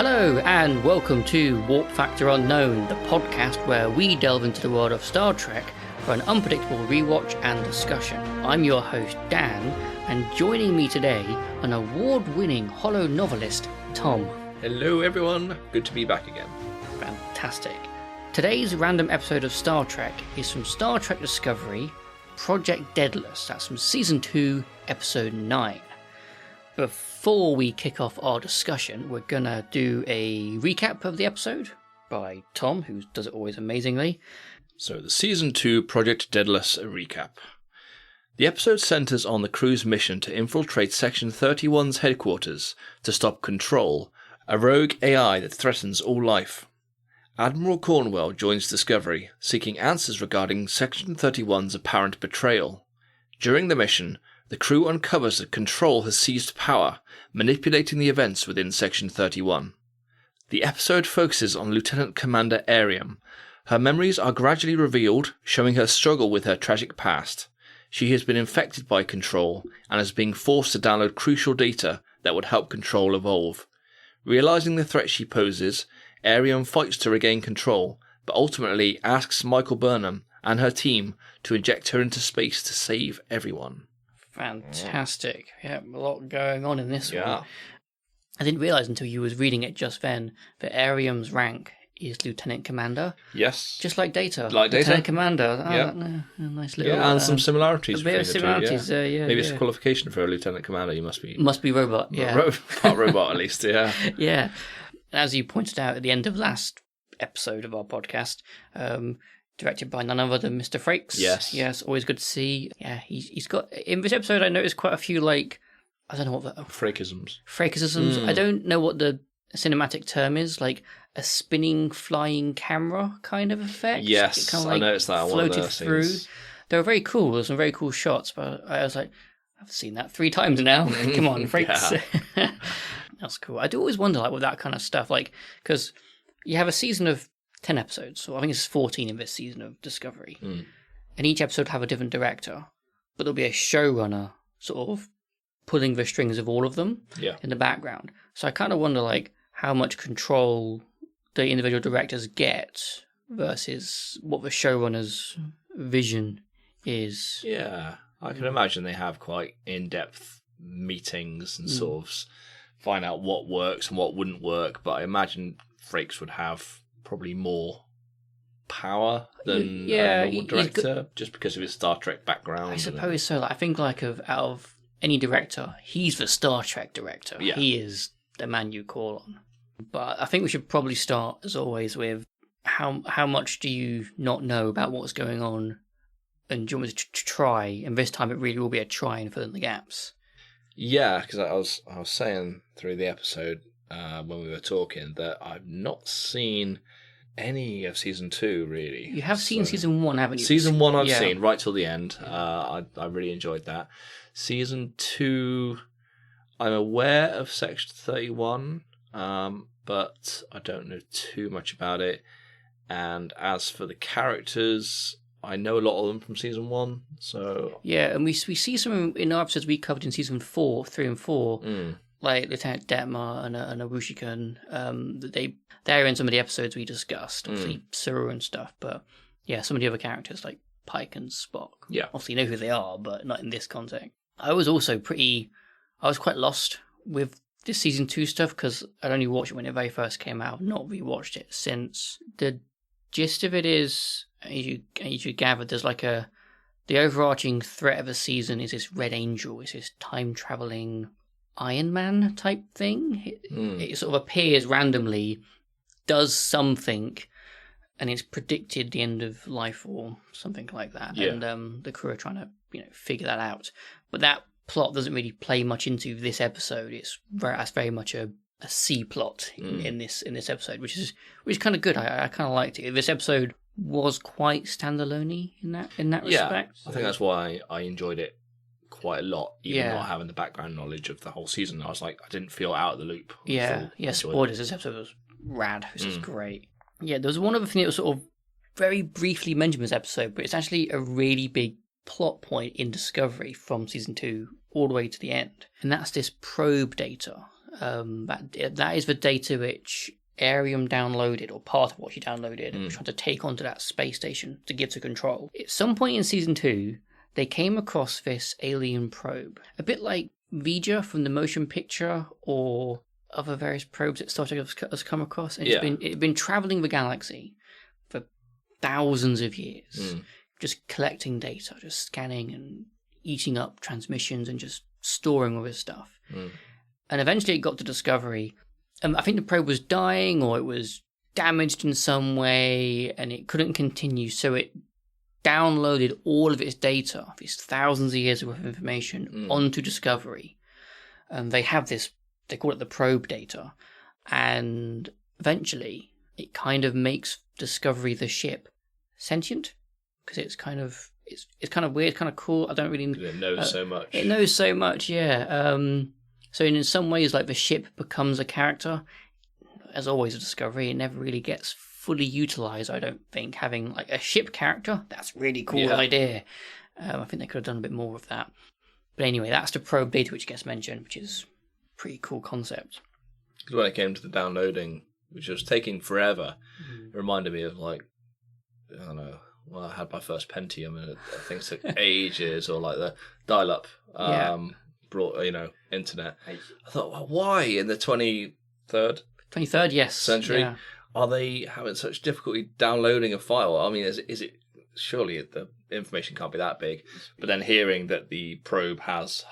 Hello and welcome to Warp Factor Unknown, the podcast where we delve into the world of Star Trek for an unpredictable rewatch and discussion. I'm your host Dan, and joining me today, an award-winning holo novelist, Tom. Hello everyone, good to be back again. Fantastic. Today's random episode of Star Trek is from Star Trek Discovery, Project Deadalus. That's from Season 2, Episode 9. Before we kick off our discussion, we're going to do a recap of the episode by Tom, who does it always amazingly. So the Season 2 Project Deadalus recap. The episode centres on the crew's mission to infiltrate Section 31's headquarters to stop Control, a rogue AI that threatens all life. Admiral Cornwell joins Discovery, seeking answers regarding Section 31's apparent betrayal. During the mission, the crew uncovers that Control has seized power, manipulating the events within Section 31. The episode focuses on Lieutenant Commander Ariam. Her memories are gradually revealed, showing her struggle with her tragic past. She has been infected by Control, and is being forced to download crucial data that would help Control evolve. Realizing the threat she poses, Ariam fights to regain control, but ultimately asks Michael Burnham and her team to inject her into space to save everyone. Fantastic. Yeah, a lot going on in this one. Yeah. I didn't realise until you was reading it just then that Ariam's rank is Lieutenant Commander. Yes. Just like Data. Like Data. Lieutenant Commander. Yeah. Nice little... Yeah, and some similarities a bit of between similarities, the two. yeah. Maybe it's a qualification for a Lieutenant Commander. You must be... Must be robot, yeah. Part robot, at least, yeah. Yeah. As you pointed out at the end of last episode of our podcast, directed by none other than Mr. Frakes. Yes, always good to see. Yeah, he's got... In this episode, I noticed quite a few, like... I don't know what the... Frakisms. Frakisms. I don't know what the cinematic term is, like a spinning, flying camera kind of effect. Yes, it kind of, like, I noticed that on one of the through. scenes. They were very cool. There were some very cool shots, but I was like, I've seen that 3 times now. Come on, Frakes. Yeah. That's cool. I do always wonder, like, with that kind of stuff, like, because you have a season of 10 episodes, so I think it's 14 in this season of Discovery, and each episode have a different director, but there'll be a showrunner sort of pulling the strings of all of them in the background. So I kind of wonder, like, how much control the individual directors get versus what the showrunner's vision is. Yeah, I can imagine they have quite in-depth meetings and sort of find out what works and what wouldn't work, but I imagine Frakes would have probably more power than a normal director, just because of his Star Trek background. I suppose so. Like, I think, like, out of any director, he's the Star Trek director. Yeah. He is the man you call on. But I think we should probably start, as always, with how much do you not know about what's going on, and do you want me to try? And this time it really will be a try and fill in the gaps. Yeah, because I was saying through the episode when we were talking that I've not seen any of Season 2, really. You have seen Season 1, haven't you? Season 1 I've seen, right till the end. I really enjoyed that. Season 2, I'm aware of Section 31, but I don't know too much about it. And as for the characters, I know a lot of them from Season 1, so... Yeah, and we see some in our episodes we covered in Season 4, 3 and 4, like Lieutenant Detmer and Arushikun, they're in some of the episodes we discussed, obviously Saru and stuff, but yeah, some of the other characters like Pike and Spock. Yeah. Obviously know who they are, but not in this context. I was quite lost with this Season 2 stuff, because I'd only watched it when it very first came out, not rewatched it since. The gist of it is, as you gathered, there's like the overarching threat of the season is this Red Angel, is this time-travelling Iron Man type thing. It sort of appears randomly, does something, and it's predicted the end of life or something like that. Yeah. And the crew are trying to figure that out. But that plot doesn't really play much into this episode. That's very much a C plot in this episode, which is kind of good. I kind of liked it. This episode was quite standalone in that respect. I think that's why I enjoyed it quite a lot, even not having the background knowledge of the whole season. I was like, I didn't feel out of the loop. Spoilers. This episode was rad. This is great. Yeah, there was one other thing that was sort of very briefly mentioned in this episode, but it's actually a really big plot point in Discovery from Season 2 all the way to the end. And that's this probe data That is the data which Arium downloaded, or part of what she downloaded, and was trying to take onto that space station to give to Control. At some point in season 2, they came across this alien probe, a bit like Vija from the motion picture, or other various probes that Star Trek has come across. And it's been traveling the galaxy for thousands of years, just collecting data, just scanning and eating up transmissions and just storing all this stuff. And eventually it got to Discovery. I think the probe was dying, or it was damaged in some way, and it couldn't continue, so it downloaded all of its data, these thousands of years worth of information, onto Discovery. They have this, they call it the probe data, and eventually it kind of makes Discovery, the ship, sentient, because it's kind of weird, kind of cool. I don't really. It knows so much. It knows so much, yeah. So in some ways, like, the ship becomes a character. As always, a Discovery, it never really gets fully utilized, I don't think. Having like a ship character, that's a really cool idea. I think they could have done a bit more of that. But anyway, that's the probe data which gets mentioned, which is a pretty cool concept. Because when it came to the downloading, which was taking forever, it reminded me of, like, I don't know, well, I had my first Pentium, and I think it took ages, or like the dial-up brought, internet. I thought, well, why in the 23rd, yes, century are they having such difficulty downloading a file? I mean, is it surely the information can't be that big? But then hearing that the probe has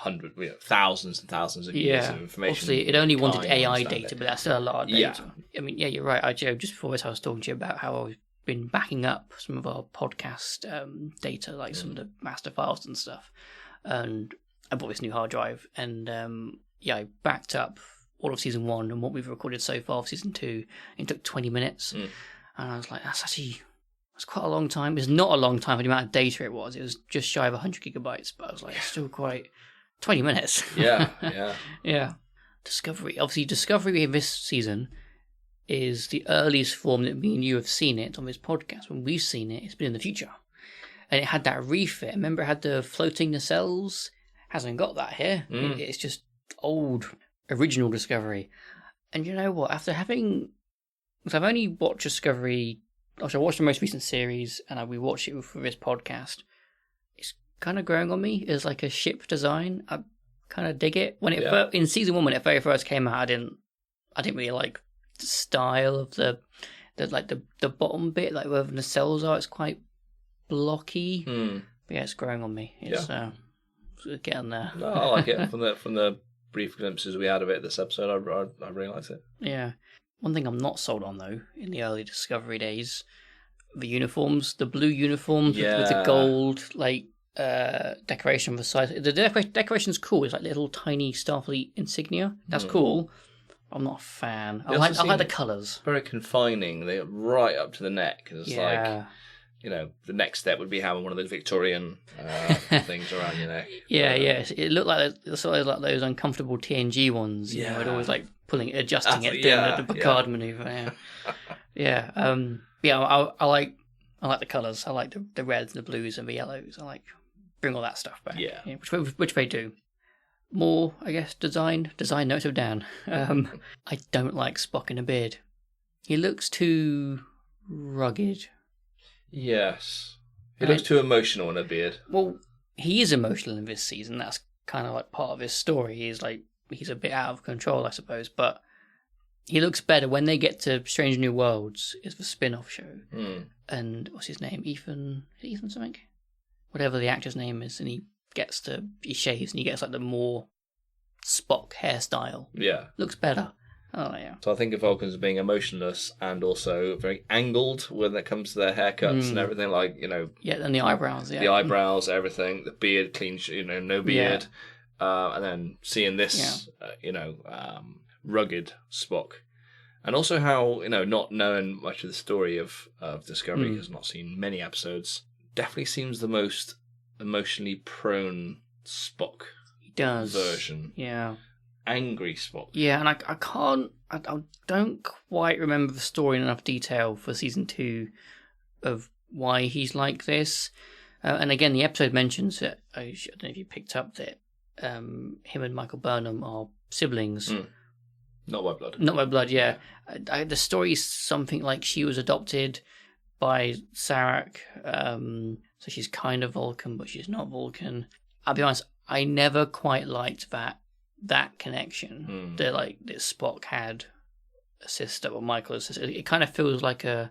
thousands and thousands of years of information. Obviously, it only wanted AI data, but that's still a lot of data. I mean, you're right, Joe. Just before this, I was talking to you about how I've been backing up some of our podcast data, like some of the master files and stuff. And I bought this new hard drive, and I backed up all of season 1 and what we've recorded so far of season 2. It took 20 minutes, and I was like, that's quite a long time. It's not a long time for the amount of data it was. It was just shy of 100 gigabytes, but I was like, it's still quite 20 minutes. Yeah. Discovery in this season is the earliest form that me and you have seen it on this podcast. When we've seen it, it's been in the future, and it had that refit. Remember, it had the floating nacelles. Hasn't got that here. It's just old original Discovery. And you know what? After having, because I've only watched Discovery, I watched the most recent series, and we watched it for this podcast. It's kind of growing on me as like a ship design. I kind of dig it. When it in season 1, when it very first came out, I didn't really like the style of the bottom bit, like where the nacelles are. It's quite blocky. But yeah, it's growing on me. It's getting there. No, I like it. From the brief glimpses we had of it this episode, I really liked it. Yeah. One thing I'm not sold on, though, in the early Discovery days, the uniforms, the blue uniforms with the gold, like, decoration on the side. The decoration's cool. It's like little tiny Starfleet insignia. That's cool. I'm not a fan. I like the colours. Very confining. They're right up to the neck. It's like, the next step would be having one of those Victorian things around your neck. It looked like sort of like those uncomfortable TNG ones. I'd always like adjusting it, doing the Picard maneuver. I like the colours. I like the reds, the blues, and the yellows. I like bring all that stuff back. Which they do. More, I guess, design notes of Dan. I don't like Spock in a beard. He looks too rugged. Yes. He looks too emotional in a beard. Well, he is emotional in this season. That's kind of like part of his story. He's a bit out of control, I suppose. But he looks better when they get to Strange New Worlds. It's the spin-off show. And what's his name? Ethan something? Whatever the actor's name is. And he shaves and he gets like the more Spock hairstyle. Yeah. Looks better. Oh, yeah. So I think of Vulcans as being emotionless and also very angled when it comes to their haircuts and everything, like, Yeah, and the eyebrows, The eyebrows, everything. The beard, clean, no beard. And then seeing this, rugged Spock. And also how, not knowing much of the story of Discovery, because I've not seen many episodes, definitely seems the most emotionally prone Spock version. Yeah. Angry Spock. Yeah, and I don't quite remember the story in enough detail for season 2 of why he's like this. And again, the episode mentions that, I don't know if you picked up that him and Michael Burnham are siblings, Not by blood. Not by blood, yeah. The story is something like she was adopted by Sarek, so she's kind of Vulcan, but she's not Vulcan. I'll be honest, I never quite liked that connection. That Spock had a sister, or Michael has a sister. It kind of feels like one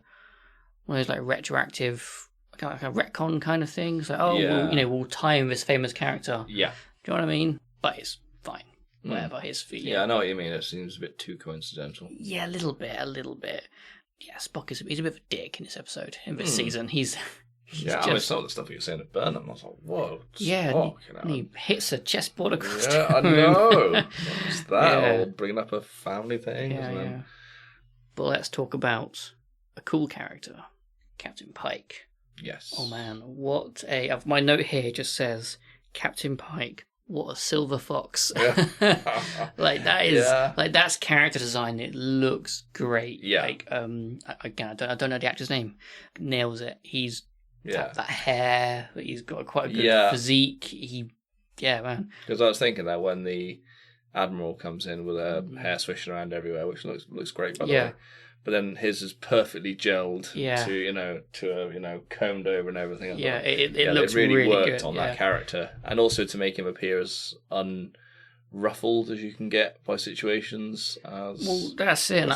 of those like retroactive, like a retcon kind of thing. It's like, we'll tie in this famous character. Yeah. Do you know what I mean? But it's fine. Whatever. Yeah, I know what you mean. It seems a bit too coincidental. Yeah, a little bit. Yeah, Spock he's a bit of a dick in this episode, in this season. He's I mean, some of the stuff he was saying at Burnham, I was like, whoa, Spock, and he hits a chessboard across the room. I know. What's that? All bringing up a family thing. Yeah. But let's talk about a cool character, Captain Pike. Yes. Oh man, my note here just says, Captain Pike, what a silver fox. Yeah. That's character design. It looks great. Yeah. Again, I don't know the actor's name. Nails it. He's that hair. He's got quite a good physique. Man. Because I was thinking that when the Admiral comes in with her hair swishing around everywhere, which looks great by the way. But then his is perfectly gelled to combed over and everything. It looks it really worked good, on that character, and also to make him appear as unruffled as you can get by situations. Well, that's it.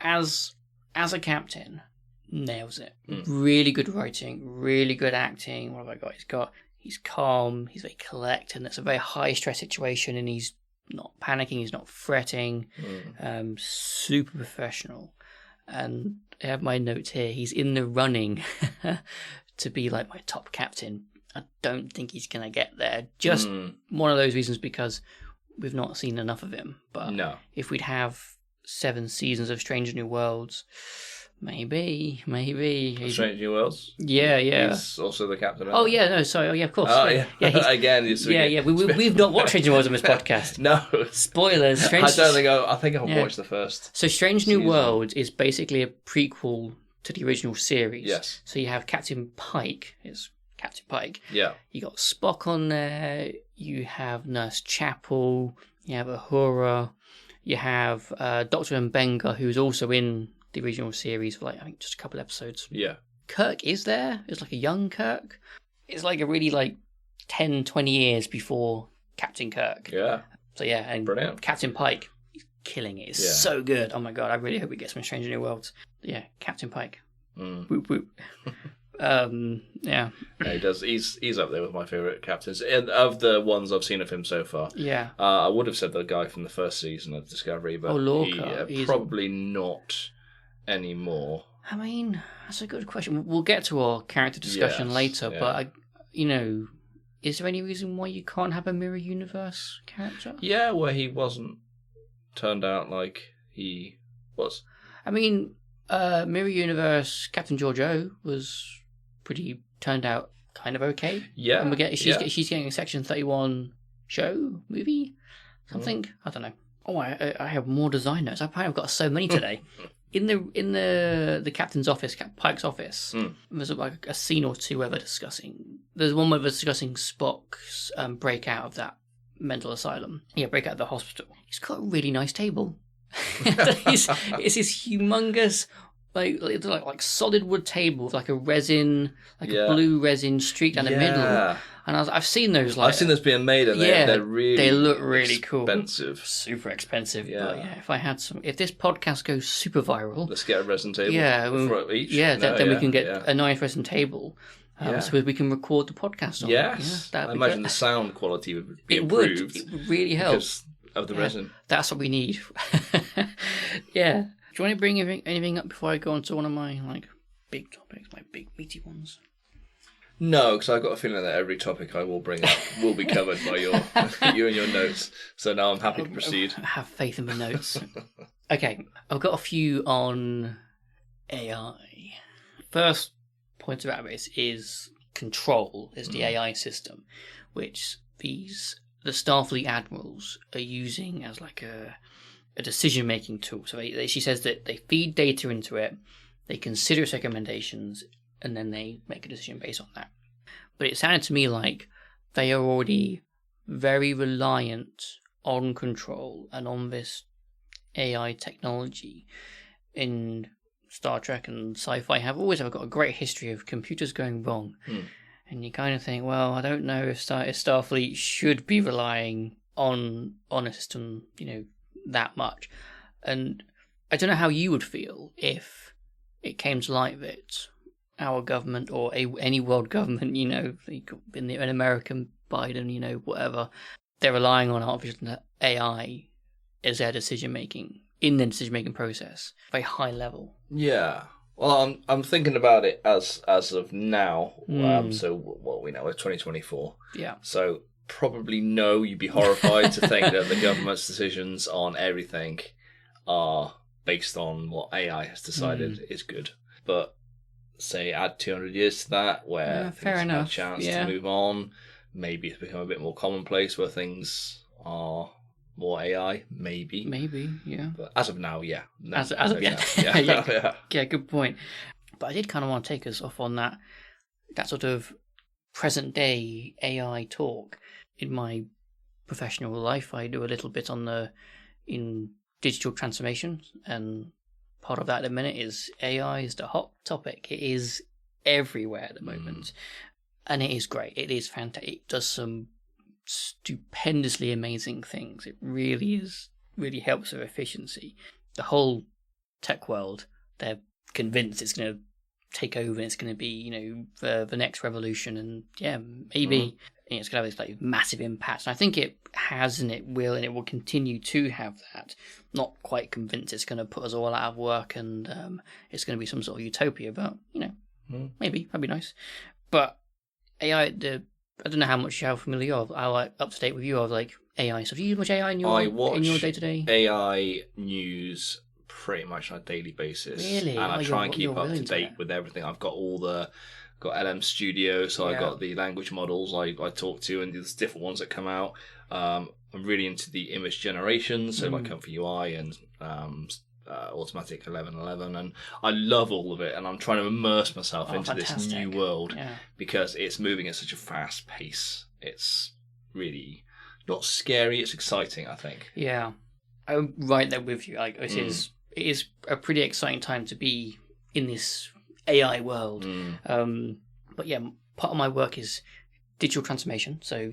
As a captain, nails it. Really good writing, really good acting. What have I got? He's calm. He's very collected. And it's a very high stress situation, and he's not panicking, he's not fretting, super professional. And I have my notes here, he's in the running to be like my top captain. I don't think he's going to get there. Just one of those reasons, because we've not seen enough of him. But if we'd have 7 seasons of Strange New Worlds, maybe. Strange New Worlds? Yeah. He's also the captain. Oh, yeah, no, sorry. Oh, yeah, of course. Yeah. Again, we've not watched Strange New Worlds on this podcast. No. Spoilers. I think I've watched the first. So Strange New Worlds is basically a prequel to the original series. Yes. So you have Captain Pike. It's Captain Pike. Yeah. You got Spock on there. You have Nurse Chapel. You have Uhura. You have Dr. Mbenga, who's also in the original series for I think just a couple episodes. Yeah. Kirk is there. It's like a young Kirk. It's like a really 10, 20 years before Captain Kirk. Yeah. So and brilliant. Captain Pike, he's killing it. It's so good. Oh my god, I really hope we get some Strange New Worlds. Yeah, Captain Pike. Whoop whoop. Yeah, he does. He's up there with my favourite captains, and of the ones I've seen of him so far. Yeah. I would have said the guy from the first season of Discovery, but Lorca. Probably not anymore. I mean, that's a good question. We'll get to our character discussion later, but is there any reason why you can't have a mirror universe character? Yeah, where he wasn't turned out like he was. I mean, mirror universe Captain Georgiou was pretty turned out kind of okay. Yeah, and she's getting a Section 31 show movie something. I don't know. Oh, I have more design notes. I've got so many today. In the captain's office, Pike's office, there's a scene or two where they're discussing. There's one where they're discussing Spock's breakout of that mental asylum. Yeah, breakout of the hospital. He's got a really nice table. It's this humongous, like solid wood table with a resin, a blue resin streak down the middle. And I've seen those. I've seen those being made, and they look really expensive. Cool. Super expensive. Yeah. But if I had if this podcast goes super viral, let's get a resin table. Yeah, for each. Yeah, then we can get a nice resin table. So we can record the podcast on. Yes, I imagine the sound quality would be improved. It would really help because of the resin. That's what we need. Yeah. Do you want to bring anything up before I go on to one of my big topics, my big meaty ones? No, because I've got a feeling that every topic I will bring up will be covered by you and your notes. So now I'm happy to proceed. I have faith in my notes. Okay, I've got a few on AI. First point about this is Control, is the AI system, which the Starfleet admirals are using as a decision-making tool. So she says that they feed data into it, they consider its recommendations, and then they make a decision based on that. But it sounded to me like they are already very reliant on Control and on this AI technology in Star Trek and sci-fi have always got a great history of computers going wrong. And you kind of think, well, I don't know if Starfleet should be relying on a system, that much. And I don't know how you would feel if it came to light that our government or any world government, an American Biden, whatever, they're relying on artificial AI as their decision-making, in their decision-making process, very high level. Yeah. Well, I'm thinking about it as of now. So what we know is 2024. Yeah. So probably no. You'd be horrified to think that the government's decisions on everything are based on what AI has decided is good. But say add 200 years to that, where fair things enough. have a chance to move on. Maybe it's become a bit more commonplace where things are more AI, maybe. Maybe, yeah. But as of now, yeah. No, as of yet. Yeah, good point. But I did kind of want to take us off on that sort of present day AI talk. In my professional life, I do a little bit in digital transformation, and part of that at the minute is AI is the hot topic. It is everywhere at the moment. And it is great. It is fantastic. It does some stupendously amazing things. It really helps with efficiency. The whole tech world, they're convinced it's going to take over and it's going to be, the next revolution. And maybe it's going to have this like massive impact. And I think it has, and it will continue to have that. Not quite convinced it's going to put us all out of work and it's going to be some sort of utopia, but maybe that'd be nice. But AI, I don't know how familiar you are. I'm up to date with you of like AI stuff. Do you use much AI in your day-to-day? AI news pretty much on a daily basis. Really? And I try and keep up to date with everything. I've got got LM Studio, so I've got the language models I talk to, and there's different ones that come out. I'm really into the image generation, so like Comfy UI and Automatic 1111, and I love all of it, and I'm trying to immerse myself into this new world because it's moving at such a fast pace. It's really not scary, it's exciting, I think. Yeah, I'm right there with you. Like it is a pretty exciting time to be in this AI world. But yeah, part of my work is digital transformation, so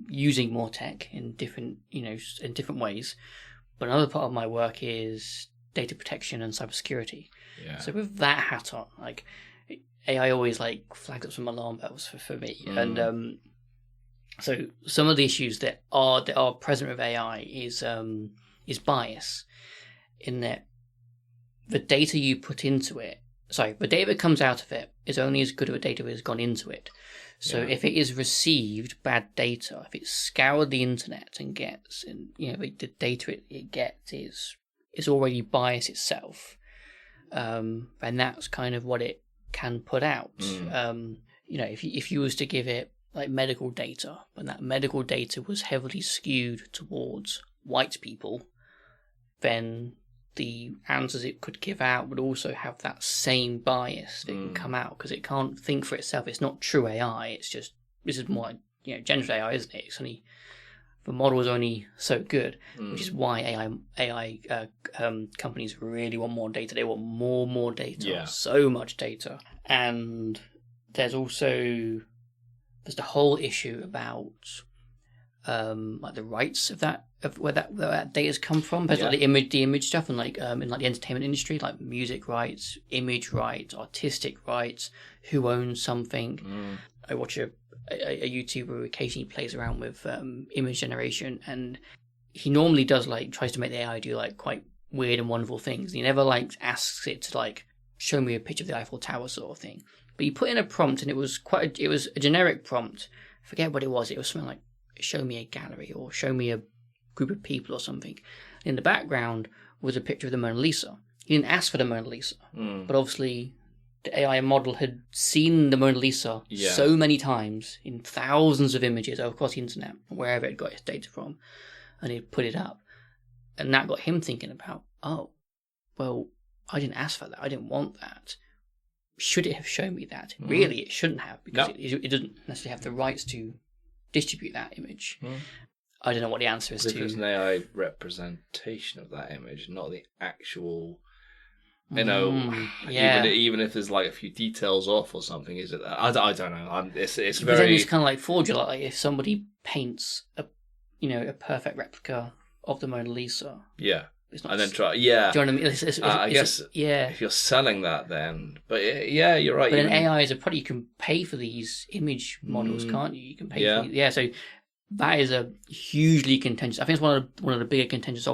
using more tech in different ways. But another part of my work is data protection and cybersecurity. Yeah. So with that hat on, like AI always like flags up some alarm bells for me. And so some of the issues that are present with AI is bias, in that the data you put into it, the data that comes out of it is only as good as the data that has gone into it. So if it is received bad data, if it's scoured the internet and gets, and the data it gets is already biased itself, and that's kind of what it can put out. If you was to give it like medical data, and that medical data was heavily skewed towards white people, then the answers it could give out would also have that same bias that can come out, because it can't think for itself. It's not true AI. It's just, this is more generative AI, isn't it? It's only, the model is only so good, which is why AI companies really want more data. They want more data, so much data. And there's the whole issue about like the rights of where that data's come from. There's like the image stuff, and like in like the entertainment industry, like music rights, image rights, artistic rights, who owns something. I watch a YouTuber who occasionally plays around with image generation, and he normally tries to make the AI do like quite weird and wonderful things. He never like asks it to like show me a picture of the Eiffel Tower sort of thing. But you put in a prompt, and it was a generic prompt. I forget what it was. It was something like, show me a gallery or show me a group of people or something. In the background was a picture of the Mona Lisa. He didn't ask for the Mona Lisa, but obviously the AI model had seen the Mona Lisa so many times in thousands of images across the internet, wherever it got its data from, and he'd put it up. And that got him thinking about, oh, well, I didn't ask for that. I didn't want that. Should it have shown me that? Really, it shouldn't have, because it doesn't necessarily have the rights to distribute that image. I don't know what the answer is If it's an to. AI representation of that image, not the actual, you know, Yeah. even if there's like a few details off or something, is it? I don't know. It's But then very, it's kind of like fraudulent. Like if somebody paints a perfect replica of the Mona Lisa, yeah. it's not. And then try, yeah. Do you know what I mean? I guess yeah. if you're selling that, then, but yeah, you're right. But then AI is a product. You can pay for these image models, can't you? You can pay for these. Yeah. So that is a hugely contentious. I think it's one of the bigger contentious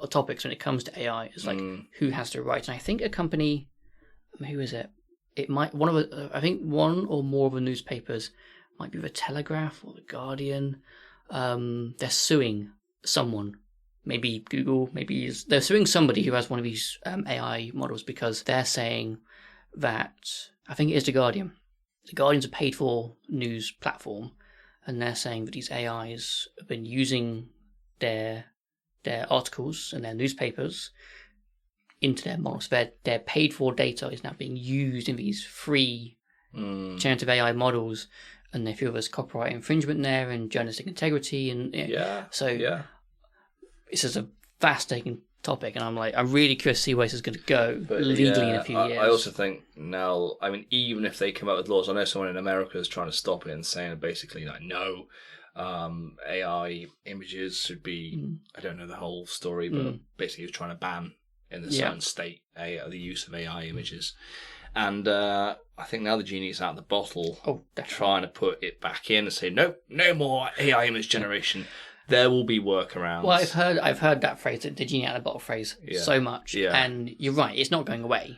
topics when it comes to AI. Is like who has the rights. And I think a company, who is it? It might I think one or more of the newspapers might be the Telegraph or the Guardian. They're suing someone. Maybe Google. They're suing somebody who has one of these AI models because they're saying that, I think it is the Guardian. The Guardian's a paid-for news platform, and they're saying that these AIs have been using their articles and their newspapers into their models. Their paid-for data is now being used in these free generative AI models, and they feel there's copyright infringement there and journalistic integrity, and this is a fascinating topic, and I'm really curious to see where this is going to go legally in a few years. I also think now, I mean, even if they come out with laws, I know someone in America is trying to stop it and saying basically like, no, AI images should be, I don't know the whole story, but basically he was trying to ban in the certain state the use of AI images. And I think now the genie's out of the bottle, trying to put it back in and say, no more AI image generation. There will be workarounds. Well, I've heard that phrase, the genie out of the bottle phrase, so much, and you're right. It's not going away.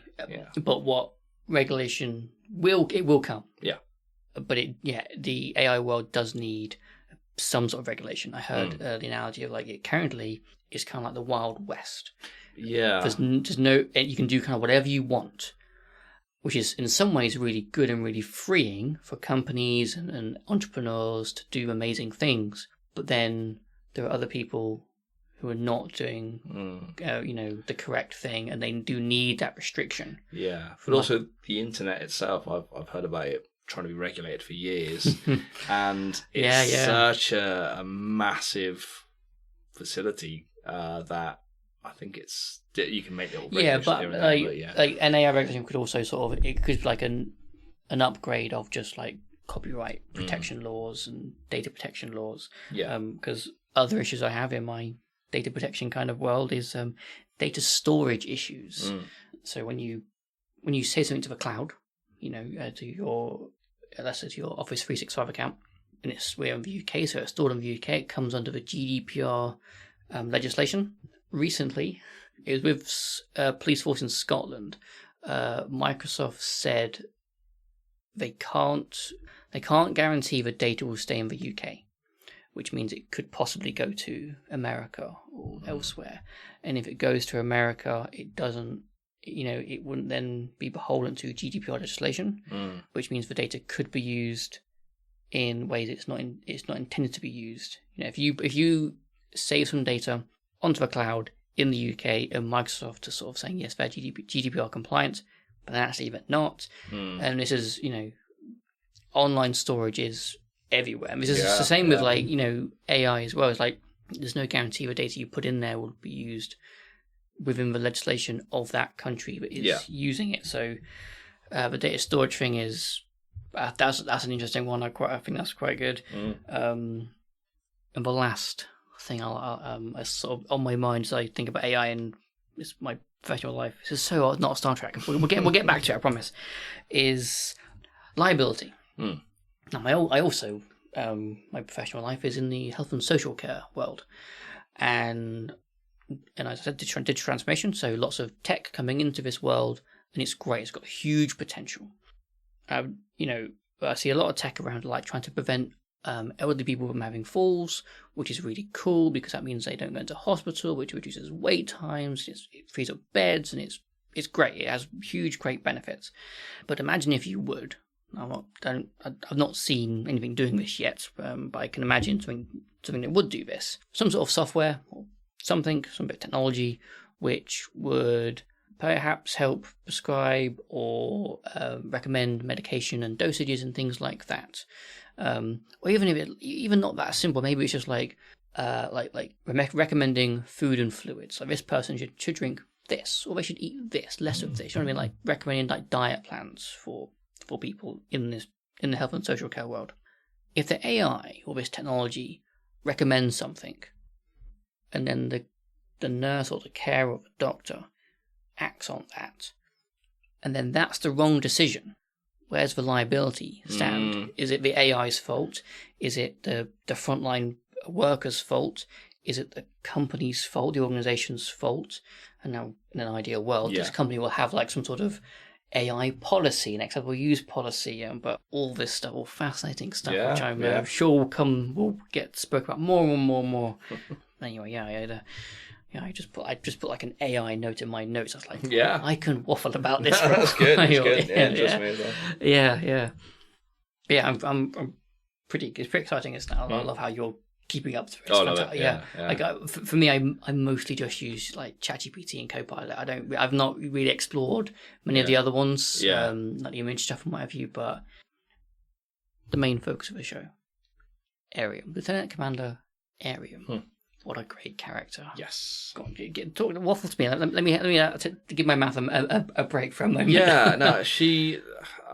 But what regulation will come? Yeah. But the AI world does need some sort of regulation. I heard the analogy of like it currently is kind of like the Wild West. Yeah. There's no, you can do kind of whatever you want, which is in some ways really good and really freeing for companies and entrepreneurs to do amazing things. But then there are other people who are not doing, the correct thing, and they do need that restriction. Yeah, but also the internet itself, I've heard about it trying to be regulated for years, and it's such a massive facility that I think you can make little regulations like an AI regulation could also it could be like an upgrade of just like copyright protection laws and data protection laws. Because other issues I have in my data protection kind of world is data storage issues. So when you say something to the cloud, to your Office 365 account, and we're in the UK, so it's stored in the UK, it comes under the GDPR legislation. Recently, it was with police force in Scotland. Microsoft said they can't guarantee the data will stay in the UK, which means it could possibly go to America or elsewhere. And if it goes to America, it doesn't, it wouldn't then be beholden to GDPR legislation, which means the data could be used in ways it's not intended to be used. If you save some data onto the cloud in the UK, and Microsoft is sort of saying yes, they're GDPR compliant, but then actually they're not. And this is, online storage is everywhere. And this is the same with AI as well. It's like there's no guarantee the data you put in there will be used within the legislation of that country that is using it. So the data storage thing is that's an interesting one. I think that's quite good. And the last thing I sort of on my mind as I think about AI and it's my professional life. This is so not Star Trek. We'll get back to it. I promise. Is liability. Now, I also my professional life is in the health and social care world, and as I said, digital transformation. So lots of tech coming into this world, and it's great. It's got huge potential. I see a lot of tech around, like trying to prevent elderly people from having falls, which is really cool because that means they don't go into hospital, which reduces wait times. It frees up beds, and it's great. It has huge, great benefits. But imagine if you would. I've not seen anything doing this yet, but I can imagine something that would do this. Some sort of software or some bit of technology which would perhaps help prescribe or recommend medication and dosages and things like that. Or even not that simple, maybe it's just like recommending food and fluids. Like this person should drink this, or they should eat this, less of this. You know what I mean? Like recommending like diet plans for people in the health and social care world. If the AI or this technology recommends something, and then the nurse or the carer or the doctor acts on that, and then that's the wrong decision, where's the liability stand? Is it the AI's fault? Is it the frontline workers' fault? Is it the company's fault, the organization's fault? And now, in an ideal world, this company will have like some sort of AI policy, an acceptable use policy, but all this stuff, all fascinating stuff, which I'm sure will get spoken about more and more and more. Anyway, I just put like an AI note in my notes. I was like, I can waffle about this. That's good. That's good. Yeah, just me as well. Yeah. I'm pretty. It's pretty exciting. It's now. I love how you're keeping up to it. I love it. Yeah. Like for me, I mostly just use like ChatGPT and Copilot. I've not really explored many of the other ones. Like the image stuff and what have you. But the main focus of the show, Arium, Lieutenant Commander Arium. What a great character! Yes. Go on, talk waffle to me. Let me to give my mouth a break for a moment. Yeah, no, she.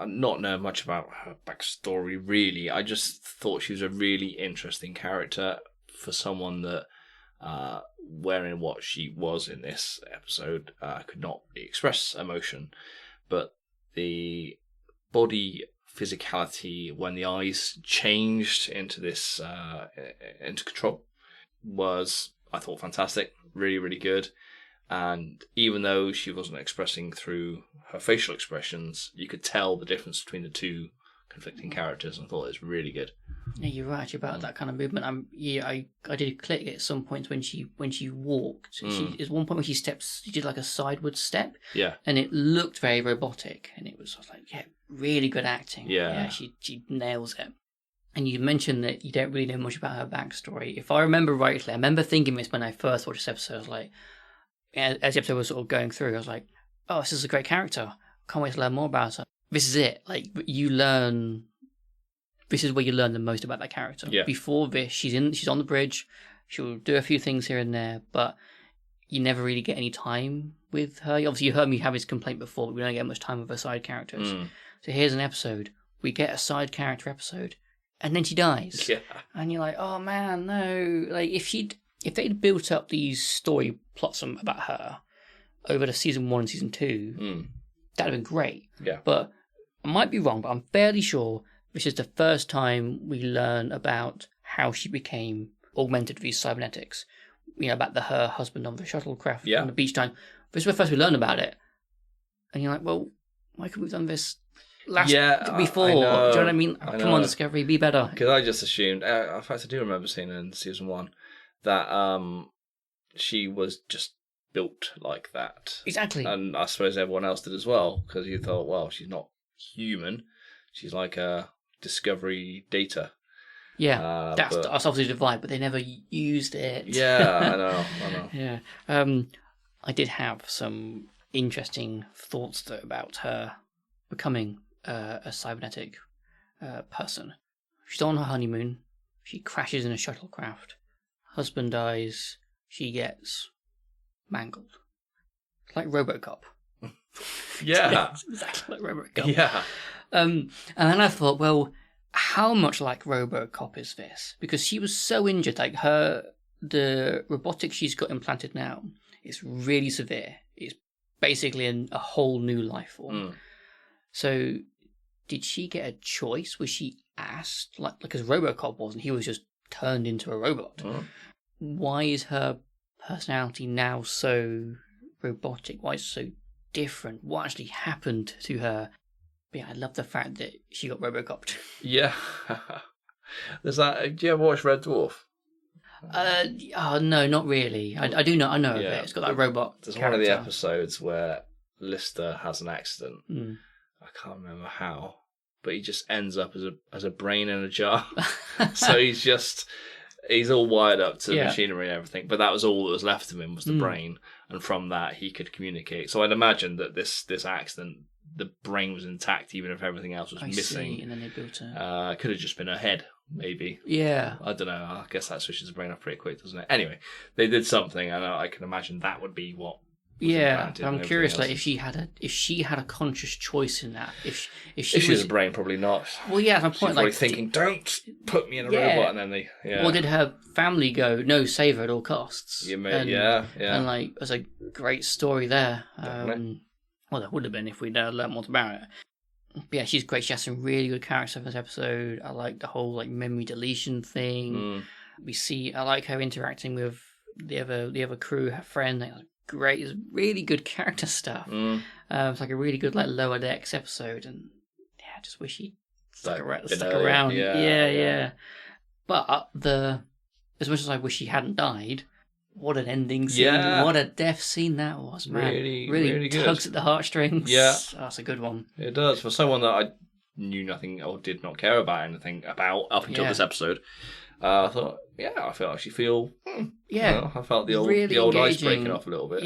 Not know much about her backstory really. I just thought she was a really interesting character for someone that, wearing what she was in this episode, could not really express emotion, but the body physicality when the eyes changed into this into control was, I thought, fantastic. Really, really good. And even though she wasn't expressing through her facial expressions, you could tell the difference between the two conflicting characters. I thought it was really good. Yeah, you're right actually about that kind of movement. I did click at some points when she walked. There's one point when she did like a sideward step. Yeah. And it looked very robotic, and I was like, really good acting. Yeah. She nails it. And you mentioned that you don't really know much about her backstory. If I remember rightly, I remember thinking this when I first watched this episode. I was like, as the episode was sort of going through, I was like, oh, this is a great character. Can't wait to learn more about her. This is it. Like, this is where you learn the most about that character. Yeah. Before this, she's on the bridge. She'll do a few things here and there, but you never really get any time with her. Obviously, you heard me have this complaint before, but we don't get much time with her side characters. So here's an episode. We get a side character episode, and then she dies. Yeah. And you're like, oh man, no. Like, if they'd built up these story plots about her over the season 1 and season 2, that'd have been great. Yeah. But I might be wrong, but I'm fairly sure this is the first time we learn about how she became augmented with these cybernetics. About her husband on the shuttlecraft on the beach time. This is the first we learn about it. And you're like, well, why couldn't we have done this before? I know, do you know what I mean? Come on, Discovery, be better. Because I just assumed, in fact, I do remember seeing in season 1 that she was just built like that. Exactly. And I suppose everyone else did as well, because you thought, well, she's not human. She's like a Discovery data. Yeah, that's obviously the vibe, but they never used it. Yeah, I know. Yeah. I did have some interesting thoughts, though, about her becoming a cybernetic person. She's on her honeymoon. She crashes in a shuttlecraft. Husband dies. She gets mangled. Like RoboCop. Yeah. It's exactly like RoboCop. Yeah. And then I thought, well, how much like RoboCop is this? Because she was so injured. Like the robotics she's got implanted now is really severe. It's basically a whole new life form. So did she get a choice? Was she asked? Like, because RoboCop wasn't. He was just turned into a robot. Why is her personality now so robotic? Why is it so different? What actually happened to her? But yeah, I love the fact that she got RoboCopped. Yeah. There's that. Do you ever watch Red Dwarf? No, not really. I do know. I know of it. It's got that robot. There's character. one of the episodes where Lister has an accident. I can't remember how, but he just ends up as a brain in a jar. So he's all wired up to the machinery and everything. But that was all that was left of him was the brain, and from that he could communicate. So I'd imagine that this accident, the brain was intact, even if everything else was missing. See. And then they built it. Could have just been her head maybe. Yeah. I don't know. I guess that switches the brain off pretty quick, doesn't it? Anyway, they did something, and I can imagine that would be what. Yeah, I'm curious. Like, if she had a conscious choice in that, if she was a brain, probably not. Well, yeah, at my point, like thinking, don't put me in a robot, and then or did her family go, no, save her at all costs? You may, yeah, and like, there's a great story there. Well, there would have been if we'd learned more about it. But yeah, she's great. She has some really good characters in this episode. I like the whole like memory deletion thing. I like her interacting with the other crew, her friend. Like, great, it's really good character stuff. It's like a really good like Lower Decks episode, and yeah, I just wish he stuck around. Yeah. But as much as I wish he hadn't died, what an ending scene! Yeah. What a death scene that was, man! Really tugs at the heartstrings. Yeah, that's a good one. It does for someone that I knew nothing or did not care about anything about up until this episode. I thought, I feel. I felt the old ice breaking off a little bit.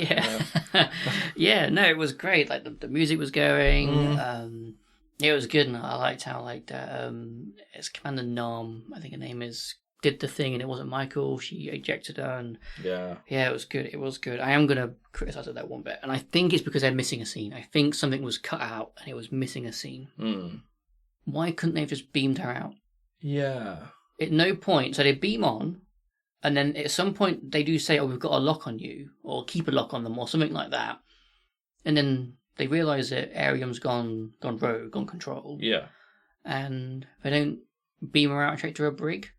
Yeah. No, it was great. Like the music was going. It was good, and I liked how it's Commander Nam, I think her name is, did the thing, and it wasn't Michael. She ejected her, and it was good. It was good. I am gonna criticize it that one bit, and I think it's because they're missing a scene. I think something was cut out, and it was missing a scene. Why couldn't they have just beamed her out? Yeah. At no point, so they beam on, and then at some point they do say, "Oh, we've got a lock on you," or "keep a lock on them," or something like that. And then they realise that Arium's gone rogue, gone control. Yeah. And they don't beam her out straight to her brig,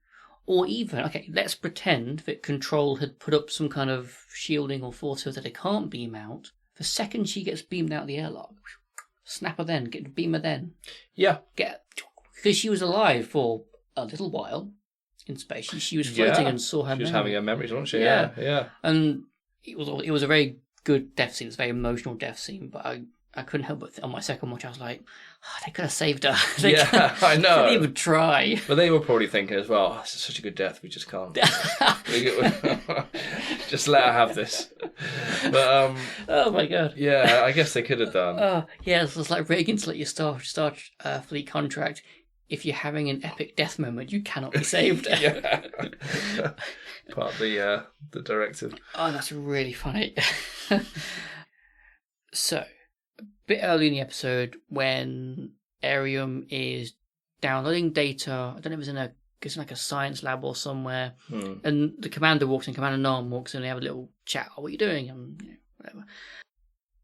or even let's pretend that Control had put up some kind of shielding or force so that they can't beam out. The second she gets beamed out the airlock, snap her then, get the beamer then. Yeah. Because she was alive for a little while in space. She was floating and saw her. She was having her memories, wasn't she? Yeah. And it was a very good death scene. It's a very emotional death scene. But I couldn't help but on my second watch, I was like, they could have saved her. I know. They didn't even try. But they were probably thinking as well, this is such a good death, we just can't. Just let her have this. But oh my god. Yeah, I guess they could have done. It's like Reagan's let your Star Fleet contract. If you're having an epic death moment, you cannot be saved. Part of the directive. Oh, that's really funny. So, a bit early in the episode, when Arium is downloading data, I don't know if it's in like a science lab or somewhere, and the commander walks in, Commander Nam walks in, and they have a little chat. Oh, what are you doing? And whatever.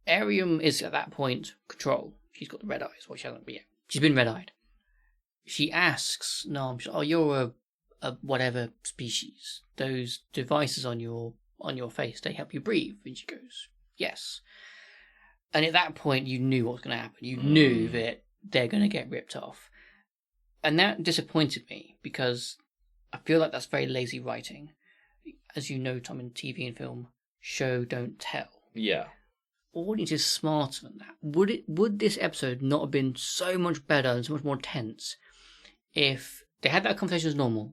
Arium is at that point Control. She's got the red eyes. Well, she hasn't, but yeah, she's been red-eyed. She asks Nam, you're a whatever species. Those devices on your face, they help you breathe. And she goes, yes. And at that point, you knew what was going to happen. You knew that they're going to get ripped off. And that disappointed me, because I feel like that's very lazy writing. As you know, Tom, in TV and film, show, don't tell. Yeah. Audience is smarter than that. Would this episode not have been so much better and so much more tense if they had that conversation as normal?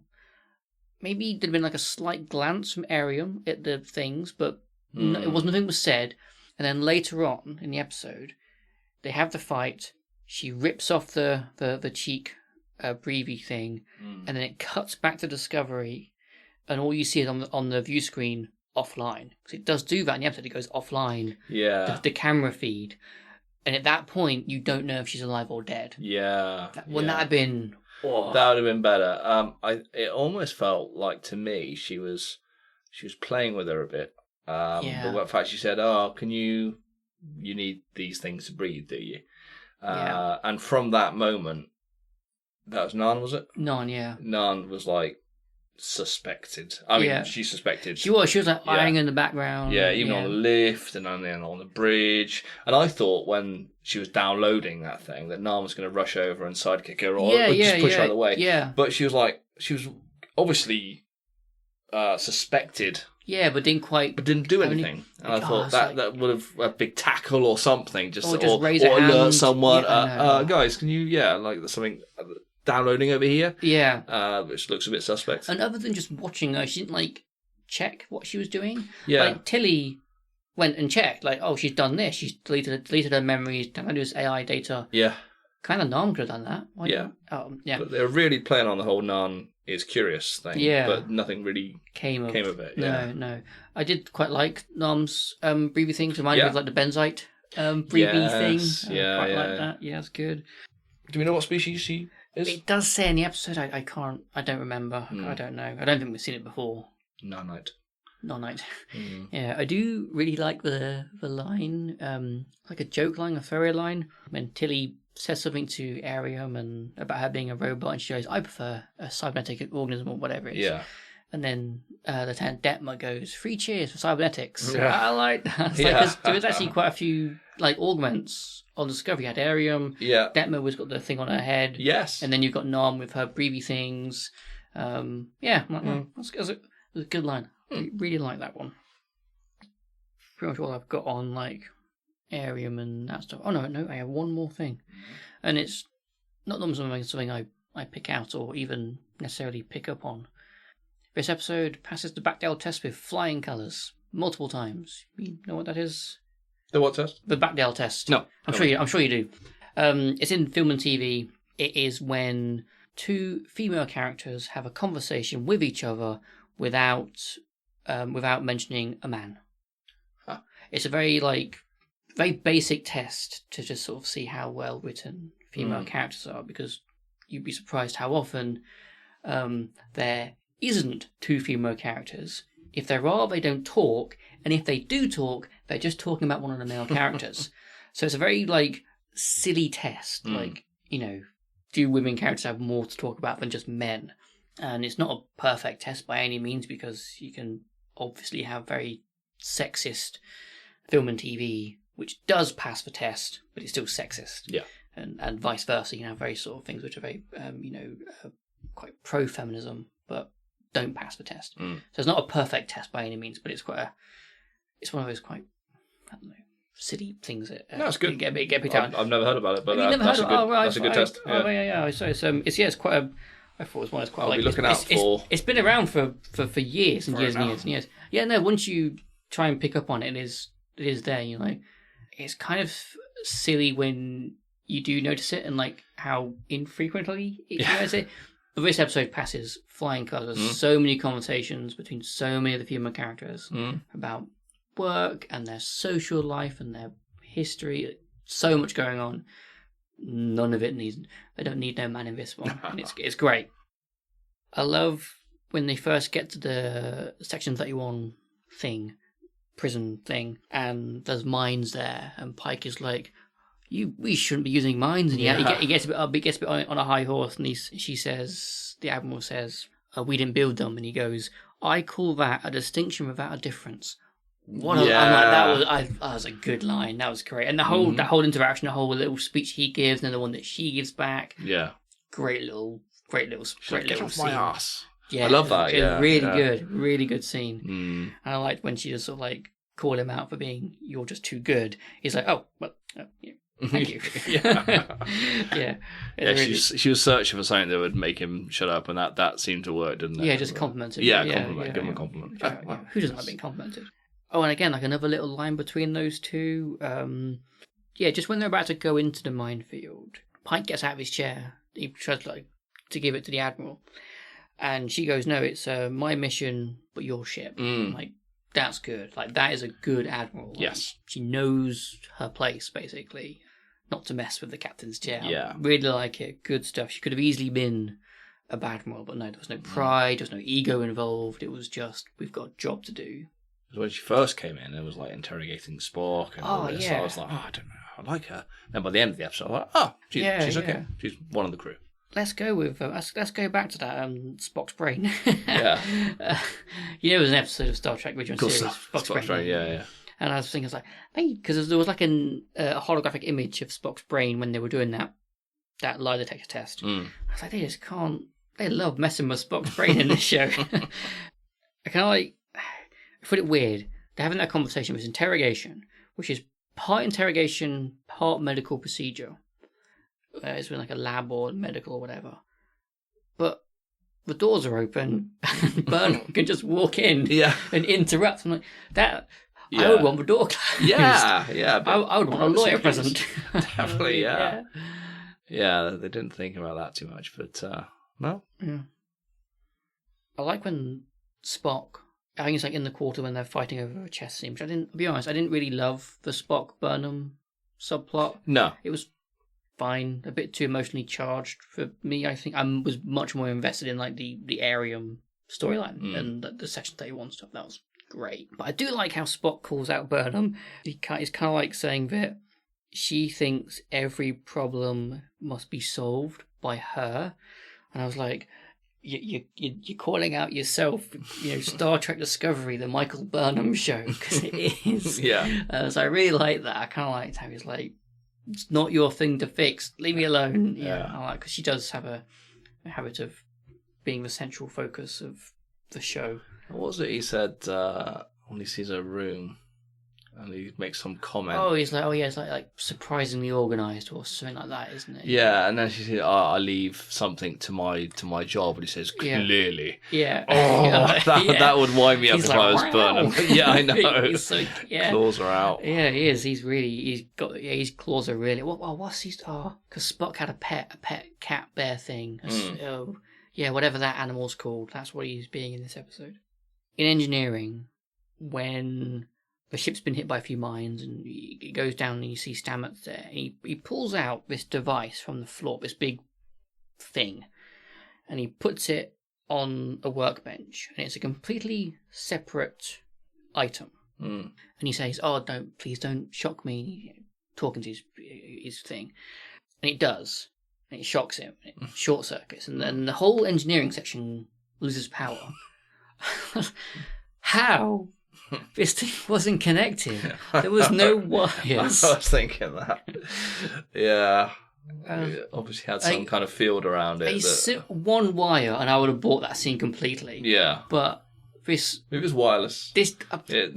Maybe there'd been like a slight glance from Arium at the things, but nothing was said. And then later on in the episode, they have the fight. She rips off the cheek breathy thing, and then it cuts back to Discovery, and all you see is on the view screen offline. Because it does do that in the episode. It goes offline. Yeah. The camera feed. And at that point, you don't know if she's alive or dead. Yeah. Wouldn't that have been... Oh. That would have been better. It almost felt like, to me, she was playing with her a bit. But in fact, she said, can you need these things to breathe, do you? And from that moment, that was Nan, was it? Nan, yeah. Nan was like, suspected. She suspected. She was like eyeing in the background. Yeah, even on the lift and then on the bridge. And I thought when she was downloading that thing that Nan was going to rush over and sidekick her or just push her out of the way. Yeah. But she was obviously suspected. Yeah, but didn't do anything. And I thought that would have a big tackle or something, or raise a hand. Alert someone. Guys, can you there's something downloading over here. Yeah. Which looks a bit suspect. And other than just watching her, she didn't check what she was doing. Yeah. Like Tilly went and checked, she's done this. She's deleted her memories, downloaded this AI data. Yeah. Kind of Nam could have done that. Why not? But they're really playing on the whole Nan is curious thing. Yeah. But nothing really came of it. Yeah. No. I did quite like Nam's breathy things. Reminded me of like the benzite breathy thing. Yeah, quite like that. Yeah, it's good. Do we know what species she is? It does say in the episode. I don't remember. I don't know. I don't think we've seen it before. Nanite. Non-night. Yeah, I do really like the line, like a joke line, a throwaway line, when Tilly says something to Arium and about her being a robot, and she goes, "I prefer a cybernetic organism," or whatever it is. Yeah. And then Lieutenant Detmer goes, "3 cheers for cybernetics." Yeah. I like that. Because there was actually quite a few like augments on Discovery. You had Arium. Yeah. Detmer was got the thing on her head. Yes. And then you've got Nam with her breathy things. That's a good line. I really like that one. Pretty much all I've got on like Arium and that stuff. Oh no, I have one more thing, and it's not something I pick out or even necessarily pick up on. This episode passes the Bechdel test with flying colours multiple times. You know what that is? The what test? The Bechdel test. No, I'm sure you do. It's in film and TV. It is when two female characters have a conversation with each other without mentioning a man. Huh. It's a very basic test to just sort of see how well written female characters are, because you'd be surprised how often there isn't two female characters. If there are, they don't talk, and if they do talk, they're just talking about one of the male characters. So it's a very silly test. Do women characters have more to talk about than just men? And it's not a perfect test by any means, because you can obviously have very sexist film and TV, which does pass the test, but it's still sexist. Yeah. And vice versa. You can have very sort of things which are very, quite pro-feminism, but don't pass the test. So it's not a perfect test by any means, but it's it's one of those quite, I don't know, silly things that it's good. Get picked out. I've never heard about it, but that's a good test. Yeah. So it's quite a. I thought it was one that's quite I'll be looking out for. It's been around for years and years and years and years. Yeah, no. Once you try and pick up on it, it is there. It's kind of silly when you do notice it, and how infrequently you notice it. But this episode passes flying colours. There's so many conversations between so many of the female characters about work and their social life and their history. So much going on. None of it they don't need no man in this one. And it's great. I love when they first get to the Section 31 thing, prison thing, and there's mines there, and Pike is like, we shouldn't be using mines. And he gets a bit up, he gets a bit on a high horse, and the Admiral says, we didn't build them, and he goes, I call that a distinction without a difference. That was a good line. That was great, and the whole interaction, the whole little speech he gives, and the one that she gives back. Yeah, great little get off my ass. Yeah, I love that. Yeah, really good scene. And I liked when she just sort of called him out for being, you're just too good. He's like, oh well, thank you. She was searching for something that would make him shut up, and that seemed to work, didn't it? Yeah, just compliment him. Give him a compliment. Who doesn't like being complimented? Oh, and again, another little line between those two. Just when they're about to go into the minefield, Pike gets out of his chair. He tries to give it to the Admiral, and she goes, "No, it's my mission, but your ship." That's good. That is a good Admiral. Yes, she knows her place, basically, not to mess with the captain's chair. Yeah, really like it. Good stuff. She could have easily been a bad Admiral, but no, there was no pride, there was no ego involved. It was just, we've got a job to do. When she first came in, it was interrogating Spock and all this. Yeah. I was like, I don't know, I like her. Then by the end of the episode, I was like, she's okay. She's one of the crew. Let's go with let's go back to that Spock's brain. Yeah. It was an episode of Star Trek original series. Spock's brain. Yeah. And I was thinking, because there was a holographic image of Spock's brain when they were doing that lie detector test. I was like, they just can't. They love messing with Spock's brain in this show. I kind of I find it weird. They're having that conversation with interrogation, which is part interrogation, part medical procedure. It's been a lab or medical or whatever. But the doors are open and Bernard can just walk in and interrupt. I'm like, that. Yeah. I would want the door closed. Yeah. I would want a lawyer present. Definitely, yeah. Yeah, they didn't think about that too much, but no. Yeah. I like when Spock, I think it's like in the quarter when they're fighting over a chess scene, which I'll be honest, I didn't really love the Spock Burnham subplot. No. It was fine, a bit too emotionally charged for me. I think I was much more invested in like the Arium storyline and the Section 31 stuff. That was great. But I do like how Spock calls out Burnham. He's kind of like saying that she thinks every problem must be solved by her. And I was like, you're calling out yourself, Star Trek Discovery, the Michael Burnham show, because it is. Yeah. So I really like that. I kind of liked how he's like, it's not your thing to fix. Leave me alone. Yeah. I like, because she does have a habit of being the central focus of the show. What was it he said when he sees her room? And he makes some comment. Oh, he's like, it's like surprisingly organised or something like that, isn't it? Yeah, and then she said, I leave something to my job, and he says, clearly. Yeah. That would wind me up He's if like, I was Burnham. Yeah, I know. He's so, Claws are out. Yeah, he is. His claws are really. What's his? Oh, because Spock had a pet cat bear thing. Oh, yeah, whatever that animal's called. That's what he's being in this episode. In engineering, when the ship's been hit by a few mines and it goes down and you see Stamets there. And he pulls out this device from the floor, this big thing, and he puts it on a workbench. And it's a completely separate item. And he says, please don't shock me, talking to his thing. And it does. And it shocks him. It short circuits. And then the whole engineering section loses power. How? This thing wasn't connected. There was no wires. I was thinking that. Yeah. Obviously had some kind of field around it. One wire, and I would have bought that scene completely. Yeah. But this... It was wireless. It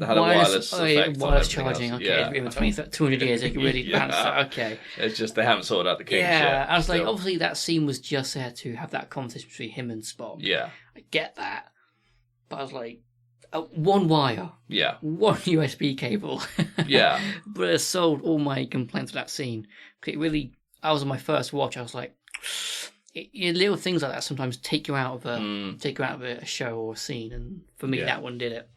had a wireless effect. Wireless charging, else. Okay. Yeah. In 200 years, they could really balance that. Okay. It's just they haven't sorted out the kinks yet. Yeah, I was like, obviously that scene was just there to have that conversation between him and Spock. Yeah. I get that. But I was like... one wire. Yeah. One USB cable. Yeah. But it solved all my complaints with that scene. It really, I was on my first watch, I was like, little things like that sometimes take you out of a show or a scene, and for me that one did it.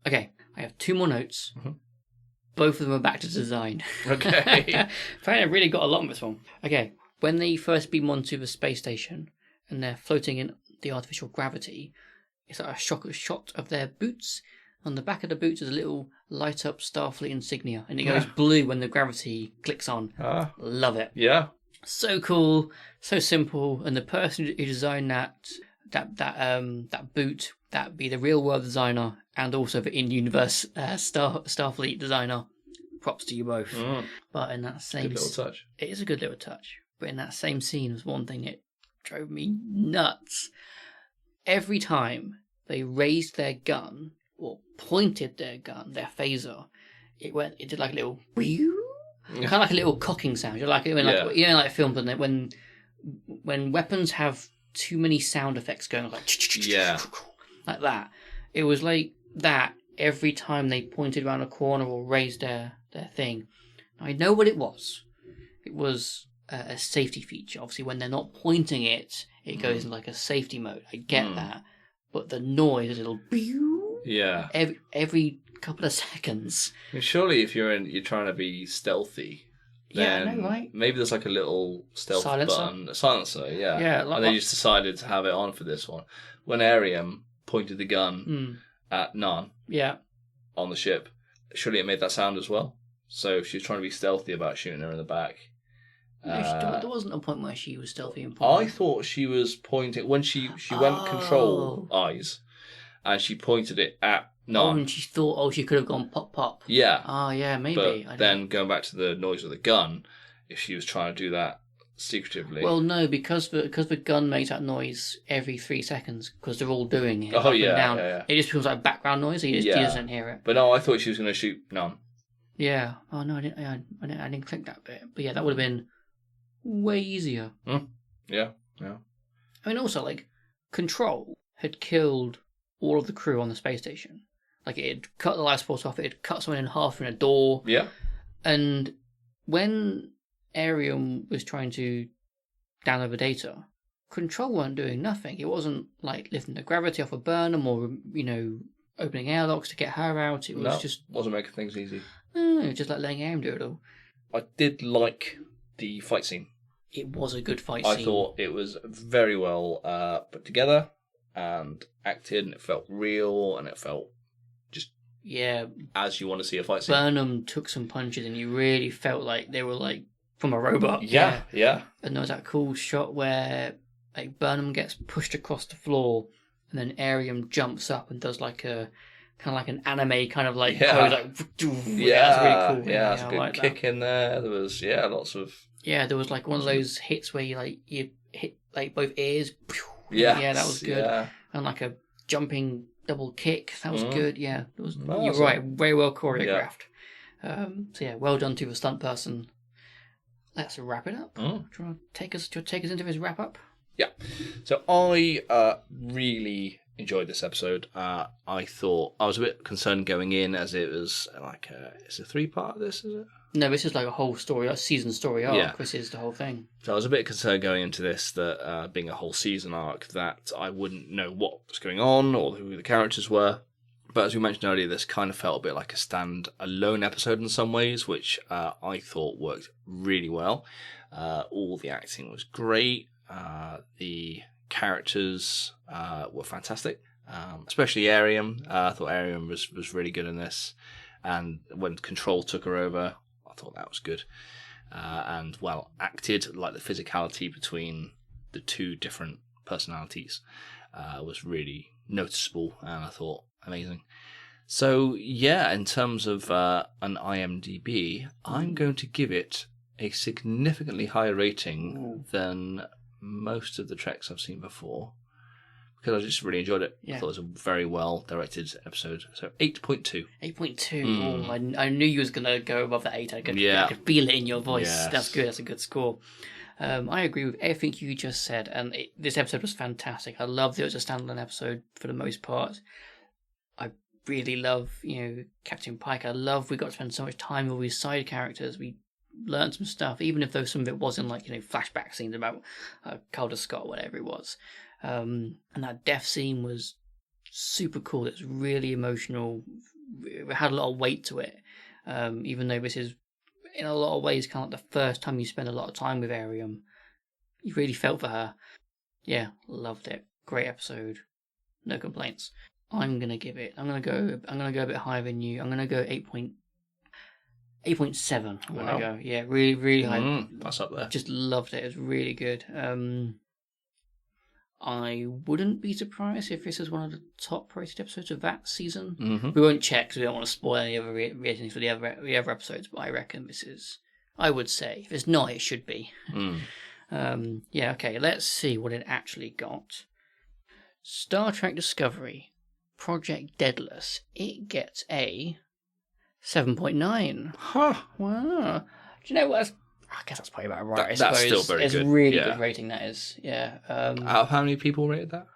Okay, I have two more notes. Mm-hmm. Both of them are back to design. Okay. Apparently I really got a lot on this one. Okay, when they first beam onto the space station and they're floating in the artificial gravity, it's like a shot of their boots. On the back of the boots is a little light up Starfleet insignia, and it goes blue when the gravity clicks on. Love it. Yeah. So cool, so simple, and the person who designed that boot, that be the real world designer and also the in-universe Starfleet designer. Props to you both. But in that same good little touch. It is a good little touch. But in that same scene was one thing that drove me nuts. Every time they raised their gun or pointed their gun, their phaser, it did like a little kind of like a little cocking sound. You're like like films when weapons have too many sound effects going on, like like that. It was like that every time they pointed around a corner or raised their thing. I know what it was. It was a safety feature. Obviously, when they're not pointing it, it goes in like a safety mode. I get that, but the noise, a little every couple of seconds. I mean, surely, if you're trying to be stealthy, then I know, right? Maybe there's like a little stealth button, a silencer. Yeah. Like, and they just decided to have it on for this one. When Arium pointed the gun at Nan, on the ship, surely it made that sound as well. So if she was trying to be stealthy about shooting her in the back. There wasn't a point where she was stealthy and pointing. I thought she was pointing when she went control eyes, and she pointed it at Nan. And she thought, she could have gone pop pop. Yeah. Oh yeah, maybe. But then going back to the noise of the gun, if she was trying to do that secretively. Well, no, because the gun makes that noise every 3 seconds because they're all doing it. Oh yeah. It just becomes like background noise. He doesn't hear it. But no, I thought she was going to shoot Nan. Yeah. Oh no, I didn't click that bit. But yeah, that would have been way easier. Yeah. I mean, also, like, Control had killed all of the crew on the space station. Like, it had cut the life support off, it had cut someone in half in a door. Yeah. And when Arium was trying to download the data, Control weren't doing nothing. It wasn't like lifting the gravity off of Burnham or, opening airlocks to get her out. It was just... wasn't making things easy. No, just like letting Aim do it all. I did like the fight scene. It was a good fight scene. I thought it was very well put together and acted, and it felt real, and it felt just as you want to see a fight scene. Burnham took some punches, and you really felt like they were like from a robot. Yeah. And there was that cool shot where like Burnham gets pushed across the floor, and then Ariam jumps up and does like a kind of like an anime kind of like pose, like that's really cool. Yeah, that's a good kick in there. There was lots of there was like one of those hits where you hit like both ears. Yeah, that was good. Yeah. And like a jumping double kick, that was good. Yeah, it was. You're right, very well choreographed. Well done to the stunt person. Let's wrap it up. Do you want to take us into this wrap up? Yeah. So I really enjoyed this episode. I thought I was a bit concerned going in, as it was like it's a 3-part. This is it. No, this is like a whole story, a season story arc. Yeah. This is the whole thing. So I was a bit concerned going into this that being a whole season arc, that I wouldn't know what was going on or who the characters were. But as we mentioned earlier, this kind of felt a bit like a stand-alone episode in some ways, which I thought worked really well. All the acting was great. The characters were fantastic, especially Ariam. I thought Ariam was really good in this. And when Control took her over, I thought that was good. And well acted, like the physicality between the two different personalities was really noticeable, and I thought amazing. So yeah, in terms of an IMDb, I'm going to give it a significantly higher rating than most of the Treks I've seen before, because I just really enjoyed it. I thought it was a very well directed episode. So 8.2. 8.2. I knew you was going to go above the 8. I could feel it in your voice. Yes. That's good. That's a good score. I agree with everything you just said, and this episode was fantastic. I loved it. It was a standalone episode for the most part. I really love, Captain Pike. I love we got to spend so much time with all these side characters. We learned some stuff, even if though some of it wasn't like, flashback scenes about Calder Scott, whatever it was. And that death scene was super cool. It was really emotional. It had a lot of weight to it. Even though this is, in a lot of ways, kind of like the first time you spend a lot of time with Ariam. You really felt for her. Yeah, loved it. Great episode. No complaints. I'm gonna go a bit higher than you. I'm gonna go 8.7. I'm gonna go. Yeah, really, really high. That's up there. Just loved it. It was really good. I wouldn't be surprised if this is one of the top rated episodes of that season. Mm-hmm. We won't check because we don't want to spoil any other ratings for the other episodes, but I reckon this is, I would say, if it's not, it should be. Okay, let's see what it actually got. Star Trek Discovery, Project Deadalus. It gets a 7.9. Huh. Wow. Do you know what? I guess that's probably about right. That's still very good. It's a really good rating, that is. Yeah. Out of how many people rated that?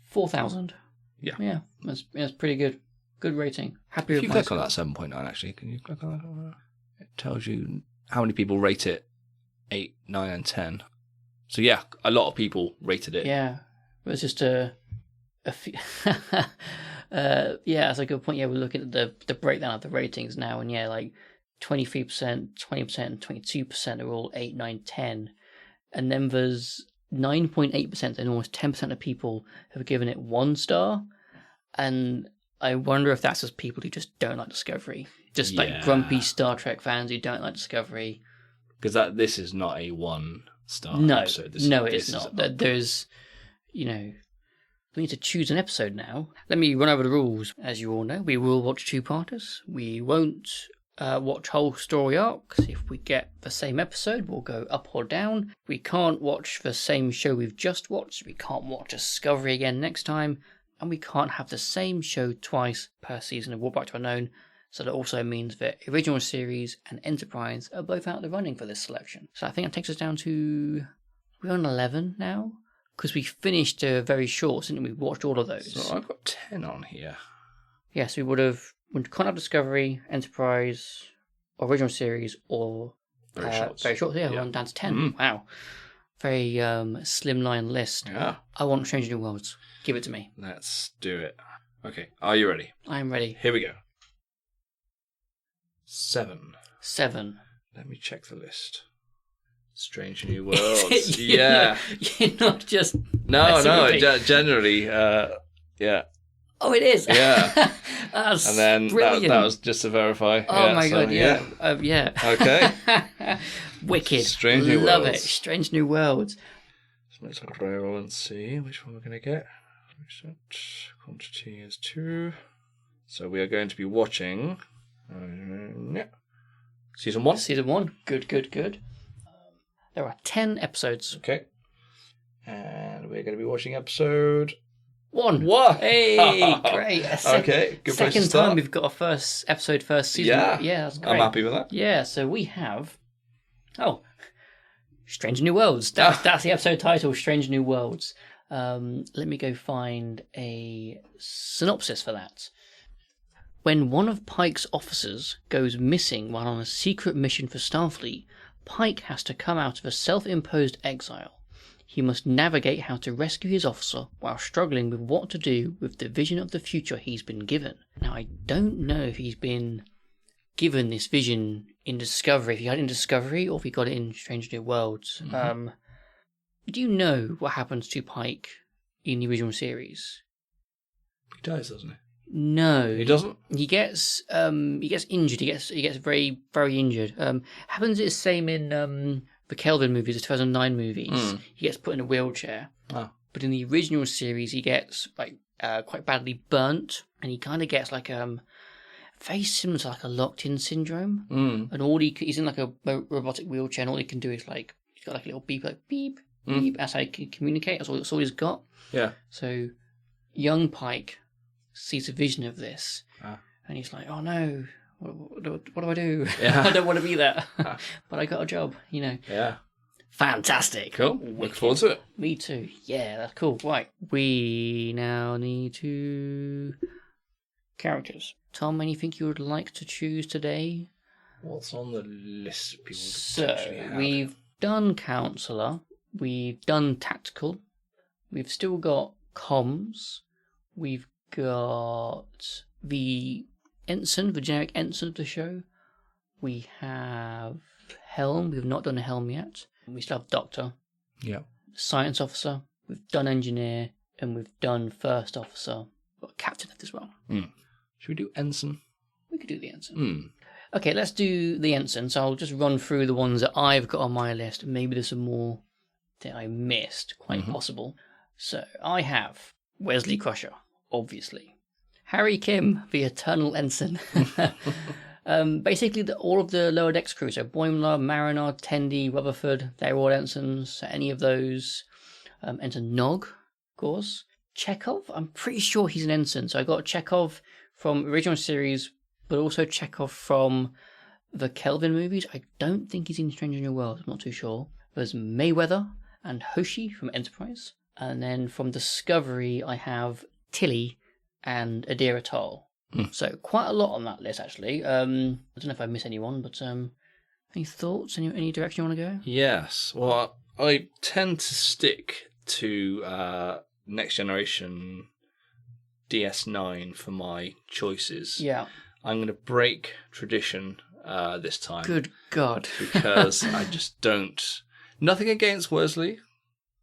4,000. Yeah. Yeah. That's pretty good. Good rating. Happy with it. If you click on that 7.9, actually, can you click on that? It tells you how many people rate it 8, 9, and 10. So, yeah, a lot of people rated it. Yeah. It was just a few. That's a good point. Yeah, we're looking at the breakdown of the ratings now, and like 23%, 20%, and 22% are all 8, 9, 10. And then there's 9.8% and almost 10% of people have given it 1 star. And I wonder if that's just people who just don't like Discovery. Just like grumpy Star Trek fans who don't like Discovery. Because this is not a 1-star episode. It is not. There's, we need to choose an episode now. Let me run over the rules. As you all know, we will watch 2-parters. We won't watch whole story arcs. If we get the same episode, we'll go up or down. We can't watch the same show we've just watched. We can't watch Discovery again next time. And we can't have the same show twice per season of Warp Back to Unknown. So that also means that Original Series and Enterprise are both out of the running for this selection. So I think that takes us down to... We're on 11 now? Because we finished very short, didn't we? We watched all of those. So I've got 10 on here. Yes, we would have... We can't have Discovery, Enterprise, Original Series, or... Very short. Very short, yeah. We're on down to 10. Wow. very slimline list. Yeah. I want Strange New Worlds. Give it to me. Let's do it. Okay, are you ready? I am ready. Here we go. 7. 7. Let me check the list. Strange New Worlds. You're not just... No, generally, yeah. Oh, it is? Yeah. That's and then that was just to verify. Oh my god, yeah. Yeah. Okay. Wicked. Strange New Love Worlds. it. Strange New Worlds. So let's roll and see which one we're going to get. Reset. Quantity is 2. So we are going to be watching Season 1. Season 1. Good. There are 10 episodes. Okay. And we're going to be watching episode 1. What? Hey, great. Okay, good place to Second start. time we've got a first season. Yeah, that's great. I'm happy with that. Yeah, so we have... Oh, Strange New Worlds. That's the episode title, Strange New Worlds. Let me go find a synopsis for that. When one of Pike's officers goes missing while on a secret mission for Starfleet, Pike has to come out of a self-imposed exile. He must navigate how to rescue his officer while struggling with what to do with the vision of the future he's been given. Now, I don't know if he's been given this vision in Discovery, if he had it in Discovery or if he got it in Strange New Worlds. Mm-hmm. Do you know what happens to Pike in the original series? He dies, doesn't he? No, He doesn't. He gets injured. He gets very, very injured. Happens the same in the Kelvin movies, the 2009 movies. He gets put in a wheelchair. Oh. But in the original series, he gets quite badly burnt, and he kind of gets very similar to a locked-in syndrome. And he's in a robotic wheelchair, and all he can do is he's got a little beep, beep, beep. That's how he can communicate. That's all he's got. Yeah. So young Pike sees a vision of this, and he's like, "Oh no, what do I do? Yeah. I don't want to be there, but I got a job, Yeah. Fantastic. Cool. Look forward to it. Me too. Yeah, that's cool. Right, we now need to characters. Tom, anything you would like to choose today? What's on the list? People So we've done counselor, we've done tactical, we've still got comms, we've got the ensign, the generic ensign of the show. We have helm. We've not done a helm yet. We still have doctor. Yeah. Science officer. We've done engineer, and we've done first officer. We've got captain left as well. Should we do ensign? We could do the ensign. Okay, let's do the ensign. So I'll just run through the ones that I've got on my list. Maybe there's some more that I missed. Quite possible. So I have Wesley Crusher. Obviously. Harry Kim, the Eternal Ensign. Basically, all of the lower decks crew, so Boimler, Mariner, Tendi, Rutherford, they're all ensigns. So any of those. Ensign Nog, of course. Chekhov, I'm pretty sure he's an ensign. So I got Chekhov from original series, but also Chekhov from the Kelvin movies. I don't think he's in Strange New Worlds, I'm not too sure. There's Mayweather and Hoshi from Enterprise. And then from Discovery, I have Tilly and Adira Toll. So quite a lot on that list, actually. I don't know if I miss anyone, but any thoughts? Any direction you want to go? Yes. Well, I tend to stick to Next Generation DS9 for my choices. Yeah. I'm going to break tradition this time. Good God. Because I just don't... Nothing against Worsley.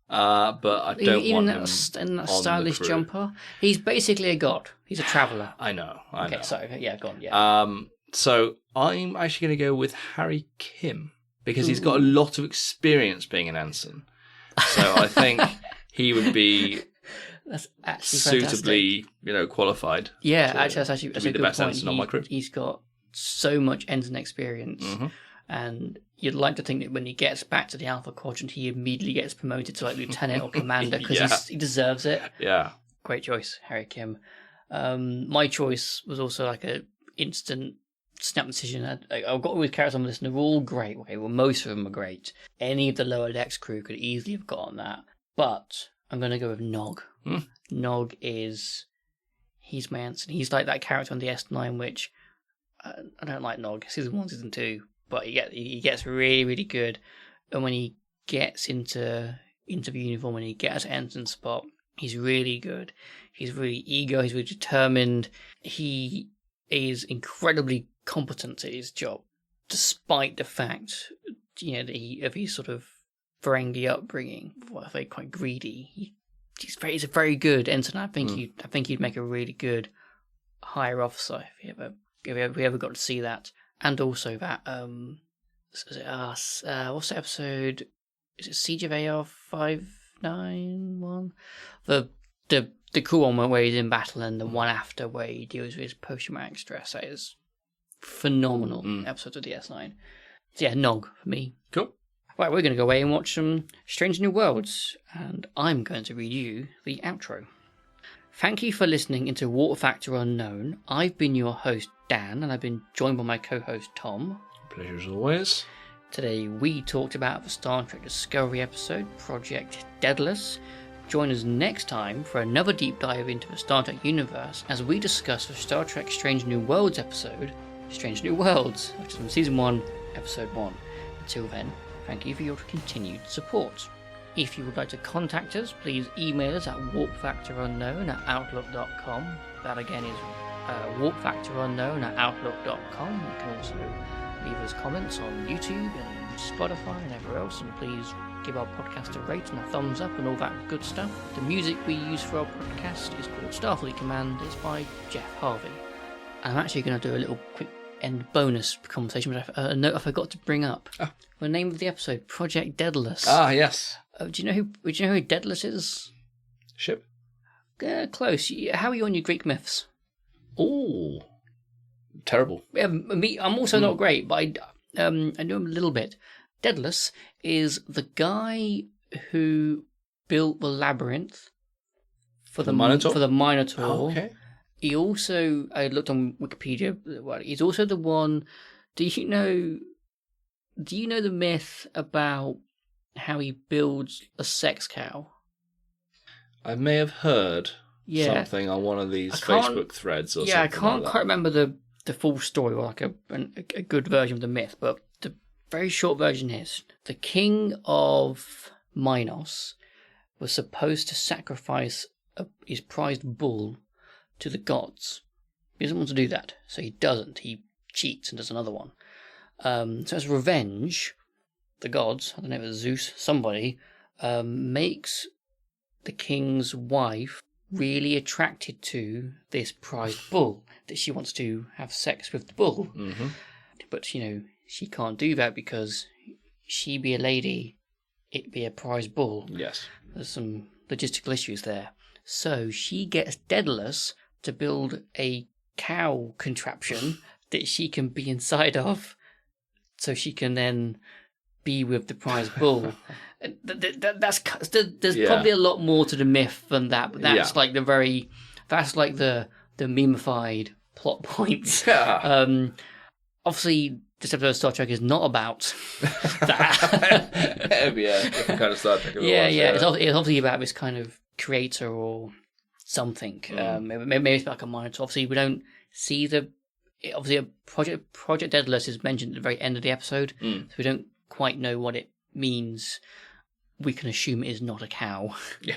But I don't Even want in him that on stylish the crew. jumper. He's basically a god. He's a traveller. I know. Okay, sorry. Yeah, go on. Yeah. So I'm actually going to go with Harry Kim because he's got a lot of experience being an ensign. So I think he would be That's actually suitably, qualified. Yeah, that's a be the good best point. ensign on my crew. He's got so much ensign experience, and you'd like to think that when he gets back to the Alpha Quadrant, he immediately gets promoted to lieutenant or commander because he deserves it. Yeah. Great choice, Harry Kim. My choice was also a instant snap decision. I've got all these characters on the list, and they're all great. Okay, well, most of them are great. Any of the lower decks crew could easily have gotten that, but I'm going to go with Nog. Nog he's my ensign. He's like that character on the S9, which I don't like Nog. Season 1, Season 2, but he gets really, really good. And when he gets into interview uniform and he gets an ensign spot, he's really good. He's really eager. He's really determined. He is incredibly competent at his job, despite the fact, that of his sort of Ferengi upbringing, very quite greedy. He's a very good ensign. I think he'd make a really good higher officer if we ever got to see that. And also that what's the episode? Is it Siege of AR 591? The cool one where he's in battle, and the one after where he deals with his post-traumatic stress. That is phenomenal episodes of DS9. So yeah, Nog for me. Cool. Right, we're going to go away and watch some Strange New Worlds, and I'm going to read you the outro. Thank you for listening into Water Factor Unknown. I've been your host, Dan, and I've been joined by my co-host, Tom. Pleasure as always. Today we talked about the Star Trek Discovery episode, Project Deadalus. Join us next time for another deep dive into the Star Trek universe as we discuss the Star Trek Strange New Worlds episode, Strange New Worlds, which is from Season 1, Episode 1. Until then, thank you for your continued support. If you would like to contact us, please email us at warpfactorunknown@outlook.com. That again is warpfactorunknown@outlook.com. You can also leave us comments on YouTube and Spotify and everywhere else, and please give our podcast a rate and a thumbs up and all that good stuff. The music we use for our podcast is called Starfleet Command. It's by Jeff Harvey. I'm actually going to do a little quick end bonus conversation, but a note I forgot to bring up. The name of the episode, Project Deadalus. Ah, yes. Do you know who Daedalus is? Ship? Close. How are you on your Greek myths? Oh, terrible. I'm also not great, but I know him a little bit. Daedalus is the guy who built the labyrinth for the Minotaur. Oh, okay. He also, I looked on Wikipedia. Well, he's also the one. Do you know the myth about how he builds a sex cow? I may have heard something on one of these Facebook threads or something. Yeah, I can't quite remember the full story or like a good version of the myth, but the very short version is the king of Minos was supposed to sacrifice his prized bull to the gods. He doesn't want to do that, so he doesn't. He cheats and does another one. So as revenge, the gods, I don't know if it's Zeus, somebody, makes the king's wife really attracted to this prized bull, that she wants to have sex with the bull. Mm-hmm. But, she can't do that because she be a lady, it be a prized bull. Yes. There's some logistical issues there. So she gets Daedalus to build a cow contraption that she can be inside of, so she can then be with the prize bull. There's probably a lot more to the myth than that, but that's like the memeified plot points. Yeah. Obviously, this episode of Star Trek is not about that. Different kind of Star Trek. It's obviously about this kind of creator or something. Maybe it's like a monitor. Obviously, we don't see Project Deadalus is mentioned at the very end of the episode, so we don't quite know what it means. We can assume it is not a cow. Yeah.